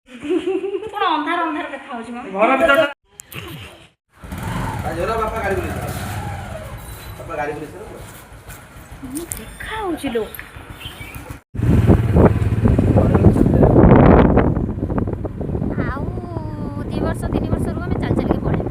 कौन अंधार अंधार देखा होछि मम्मी घर भीतर जोरा बापा गाड़ी बोले बापा गाड़ी बोले देखा होछि लो आउ 2 वर्ष 3 वर्ष रू हमें चल चल के पड़े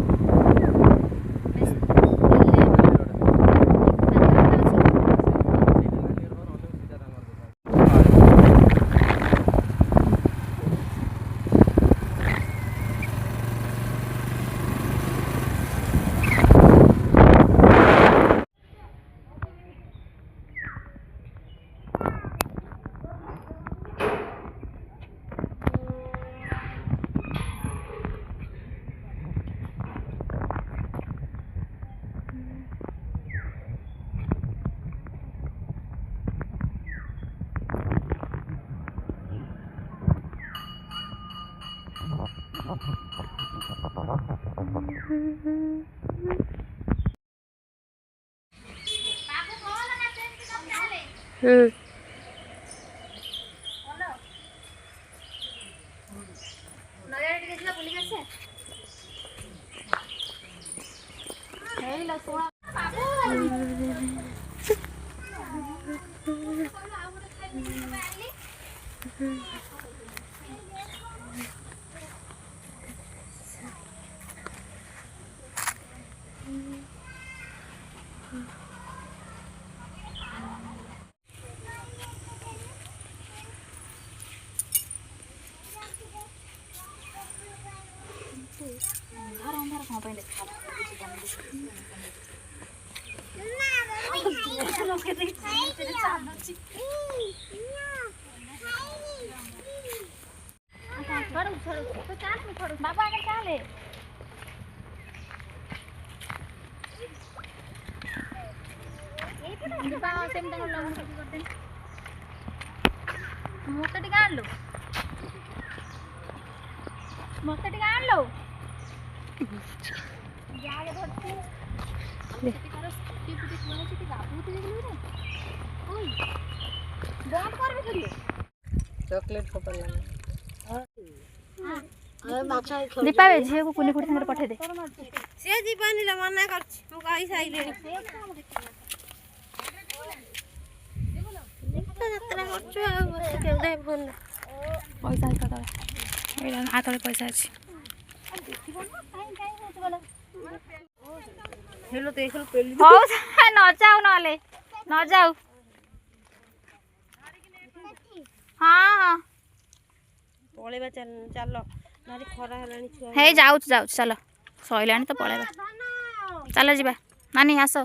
अंधार अंधार कौन पे देखा बाबा आगे चले मत टे आन लो मत टे आन लो चॉकलेट फोपड़ दीपा झील को कुनी कुड़ी संगे पठे दे से जीवानी ला मना कर हम कहि साइले यात्रा करछु केउदे फोन पैसा है तले एला हाथ में पैसा अछि हेलो देखल पेली हो न जाऊ नले न जाऊ हां हां पळेबा चल भारी खरा हलानी छुआ हे जाऊ जाऊ चलो सइलानी तो पळेबा चलो जीबा नानी आसो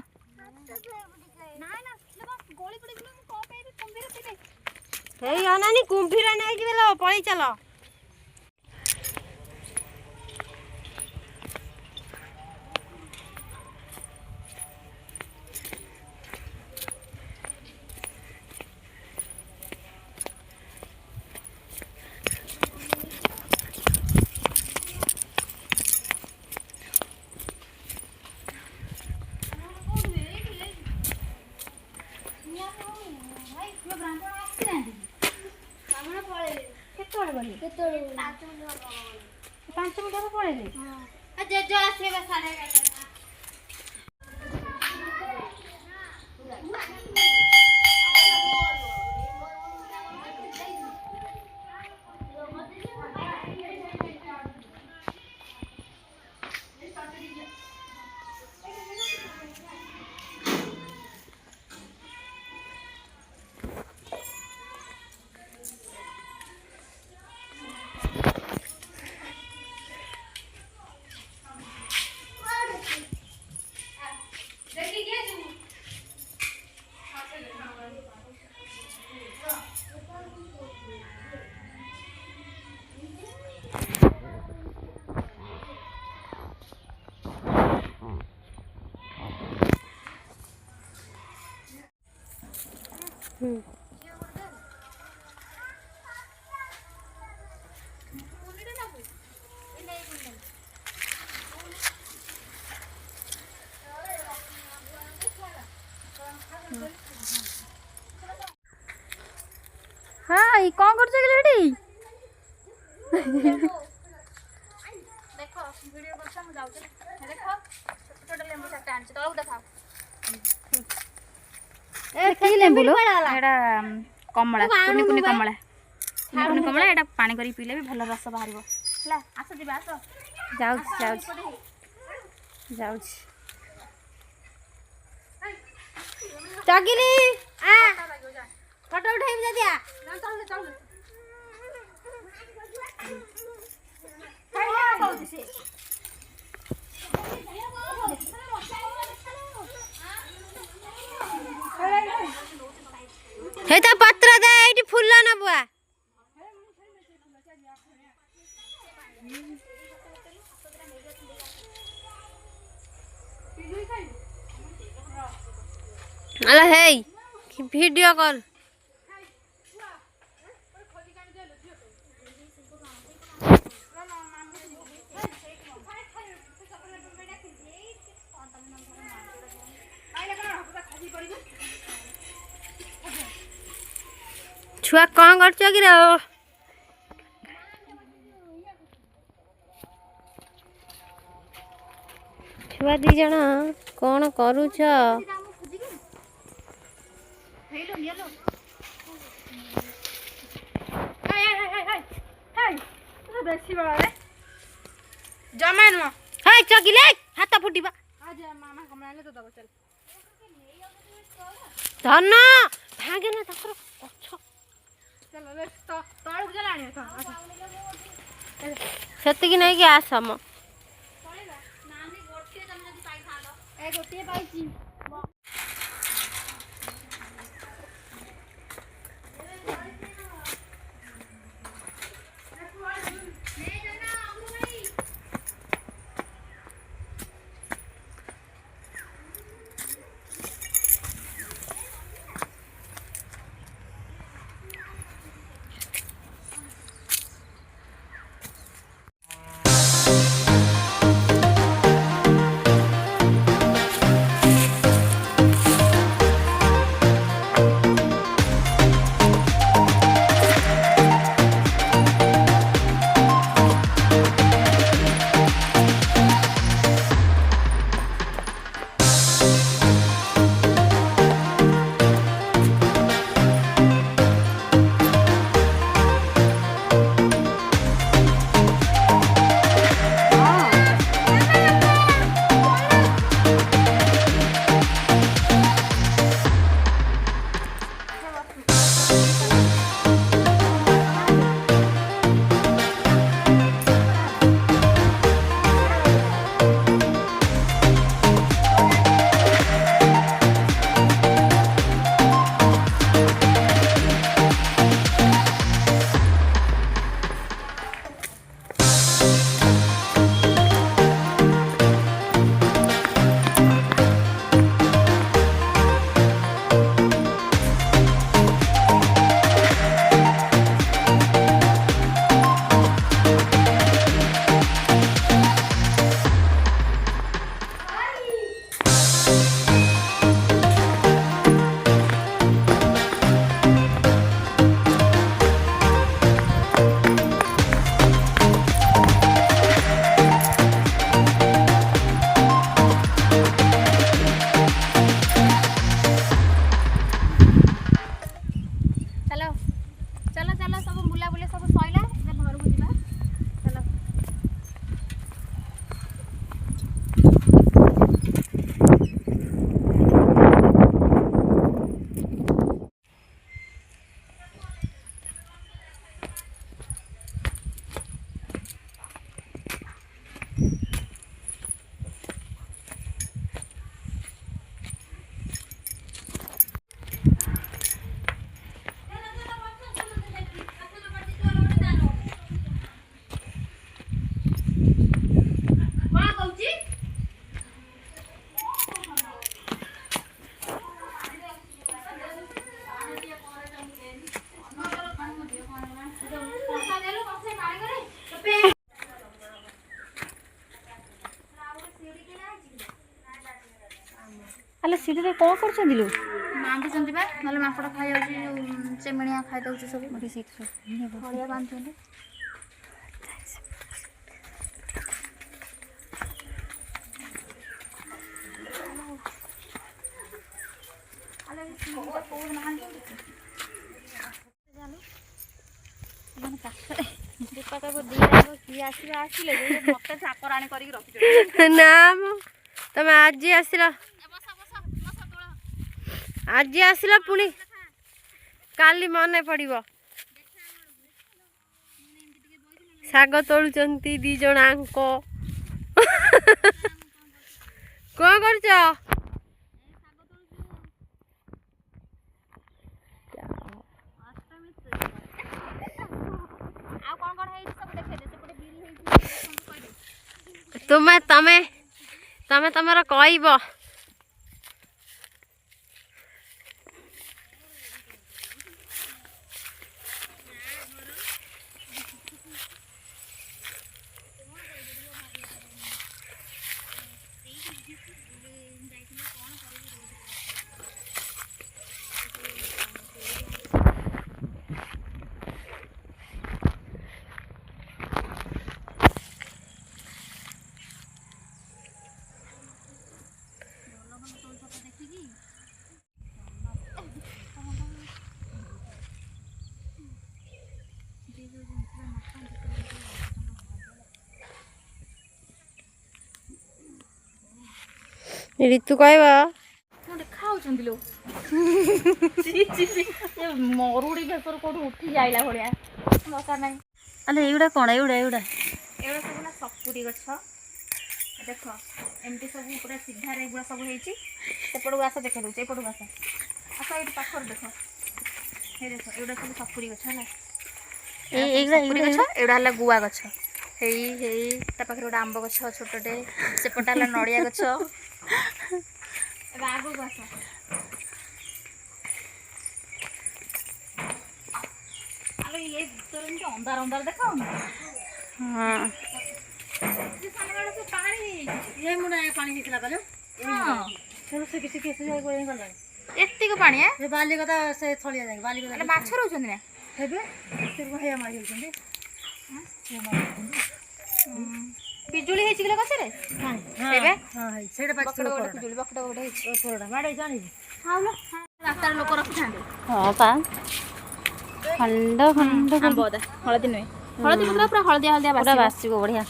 हे अनानी कुंभीरा नै जिबेलो पळी चलो पांच मिनट पड़े जेजो आसीबे साढ़े हाँ कौन कर लेडी ଦେଖ ଭିଡ଼ିଓ କରୁଛ ମୁଁ ଯାଉଛି ଦେଖ ଛୋଟ ଛୋଟ ଲେମ୍ବୁ ଚାରିଟା ଆଣିଛି ତଳକୁ ଦେଖାଅ କି ଲେମ୍ବୁ ଲୋ ଏଇଟା କମଳା କୁନି କୁନି କମଳା କୁନି କମଳା ଏଇଟା ପାଣି କରିକି ପିଇଲେ ବି ଭଲ ରସ ବାହାରିବ ହେଲା ଆସ ଯିବା ଆସ ଯାଉଛି ଯାଉଛି ଚଗିଲି ଆ ଫଟୋ ଉଠେଇବି ଯଦି ଆ ହେଇତା ପତ୍ର ଦେ ଏଇଠି ଫୁଲ ନବୁଆ আলা হেই ভিডিও কল छुआ कौन करछ कि रे छुआ दी जण कौन करूछ जमा नुह हाय चगिले हाथ फुटिबा धन भागे ना तकर सेतिकी नहीं कि आसम ଆଲେ ସିଡ଼ିରେ କ'ଣ କରୁଛନ୍ତି ଲୋ ବାନ୍ଧିଛନ୍ତି ବା ନହେଲେ ମାଙ୍କଡ଼ ଖାଇଯାଉଛି ଚିମିଣିଆ ଖାଇଦେଉଛି ସବୁ ଗୋଟେ ସିଟ୍ ଅଳିଆ ବାନ୍ଧୁଛନ୍ତି ନା ତମେ ଆଜି ଆସିଲ ପୁଣି କାଲି ମନେ ପଡିବ। ଶାଗ ତୋଳୁଛନ୍ତି 2 ଜଣାଙ୍କ। କଣ କରୁଛ? ତମେ ତମର କହିବ। ऋतु कहब ଦେଖାଉଛନ୍ତି ଲୋ ମରୁଡ଼ି ଭେକରୁ କୋଉଠୁ ଉଠି ଯାଇଲା ଭଳିଆ ଦରକାର ନାହିଁ। ଆଲେ ଏଇଗୁଡ଼ା କ'ଣ? ଏଇଗୁଡ଼ା ଏଗୁଡ଼ା ସବୁ ହେଲା ସପୁରୀ ଗଛ। ଦେଖ ଏମିତି ସବୁ ପୁରା ସିଧାରେ ଏଗୁଡ଼ା ସବୁ ହେଇଛି। ସେପଟକୁ ଆସ ଦେଖେଇ ଦେଉଛି, ଏପଟକୁ ଆସ ଏଇଠି ପାଖରେ ଦେଖ। ହେଇ ଦେଖ ଏଗୁଡ଼ା ସବୁ ସପୁରୀ ଗଛ ହେଲା। ସପୁରୀ ଗଛ ଏଗୁଡ଼ା ହେଲା ଗୁଆ ଗଛ। ହେଇ ତା ପାଖରେ ଗୋଟେ ଆମ୍ବ ଗଛ ଛୋଟଟେ, ସେପଟେ ହେଲା ନଡ଼ିଆ ଗଛ। ଏବେ ଆଗକୁ ଆସ। ଆରେ ଇଏ ଭିତରେ ଏମିତି ଅନ୍ଧାର ଦେଖାଉନି? ଏତିକି ପାଣି ବାଲି କଥା ସେ ଥଳିଆ ଯାଏ ବାଲି କଥା ମାଛ ରହୁଛନ୍ତି ନା ଏବେ ବିଜୁଳି ହେଇଛି କି ଗଛରେ? ରାସ୍ତାରେ ଲୋକ ରଖିଥାନ୍ତି। ହଁ ପା ଖଣ୍ଡ ଆମ୍ବ ଅଦା ହଳଦୀ ନୁହେଁ, ହଳଦୀ ପତ୍ର ପୁରା ହଳଦିଆ ବାସିବ ବଢିଆ।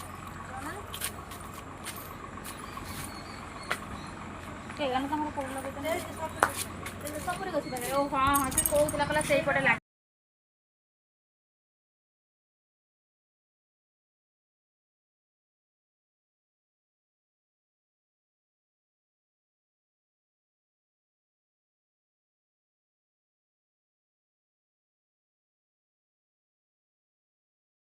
ସପୁରୀ ଗଛ ପାଖରେ। ଓ ହଁ ସେ କହୁଥିଲା କହିଲା ସେଇପଟେ